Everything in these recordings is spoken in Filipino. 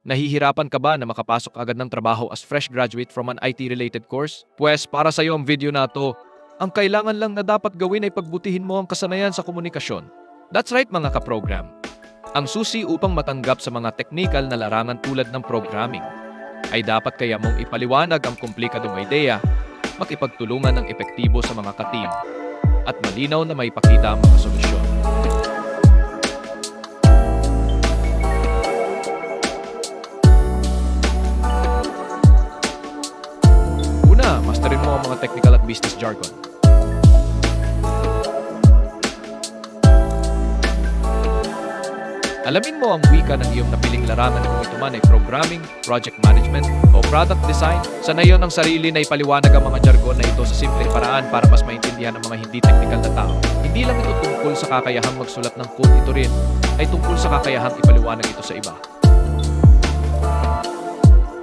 Nahihirapan ka ba na makapasok agad ng trabaho as fresh graduate from an IT-related course? Pues para sa iyo ang video na to. Ang kailangan lang na dapat gawin ay pagbutihin mo ang kasanayan sa komunikasyon. That's right mga kaprogram. Ang susi upang matanggap sa mga technical na larangan tulad ng programming ay dapat kaya mong ipaliwanag ang komplikadong ideya, makipagtulungan ng epektibo sa mga ka-team, at malinaw na maipakita ang mga solusyon. Una, masterin mo ang mga technical at business jargon. Alamin mo ang wika ng iyong napiling larangan kung ito man ay programming, project management, o product design. Sanayon ang sarili na ipaliwanag ang mga jargon na ito sa simpleng paraan para mas maintindihan ng mga hindi technical na tao. Hindi lang ito tungkol sa kakayahang magsulat ng code, ito rin ay tungkol sa kakayahang ipaliwanag ito sa iba.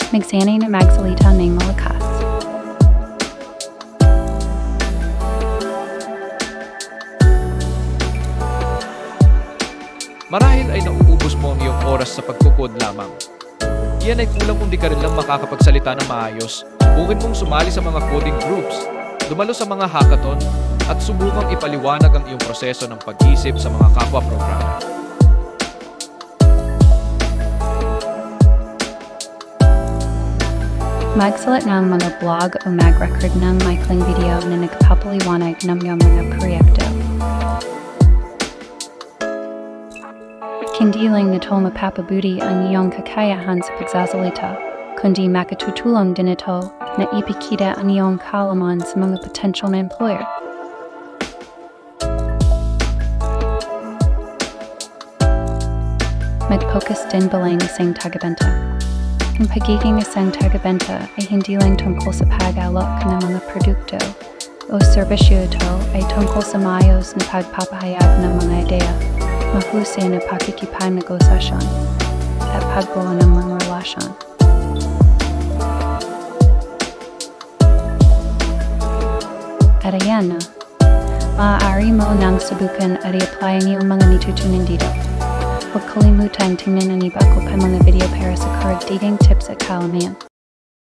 Magsanay na magsalita ng malakas. Marahil ay nauubos mo ang iyong oras sa pagkukod lamang. Yan ay kulang kung di ka rin lang makakapagsalita ng maayos. Subukin mong sumali sa mga coding groups, dumalo sa mga hackathon, at subukang ipaliwanag ang iyong proseso ng pag-isip sa mga kapwa-programmer. Magsulat ng mga blog o mag-record ng maikling video na nagpapaliwanag ng iyong mga proyekto. Hindi lang nito mapapabuti ang iyong kakayahan sa pagsasalita, kundi makatutulong din ito na ipakita ang iyong kaalaman sa mga potential na employer. Mag-focus din bilang isang tagabenta. Ang pagiging isang tagabenta ay hindi lang tungkol sa pag-alok ng mga produkto o serbisyo. Ito ay tungkol sa maayos na pagpapahayag ng mga ideya, mahusay na pakikipag-negosasyon at pagbuo ng mga relasyon. At ayan na, maaari mo nang subukan at i-apply ang iyong mga natutunan dito. Huwag kalimutang tingnan ang iba ko pa mga video para sa dating tips at kaalaman.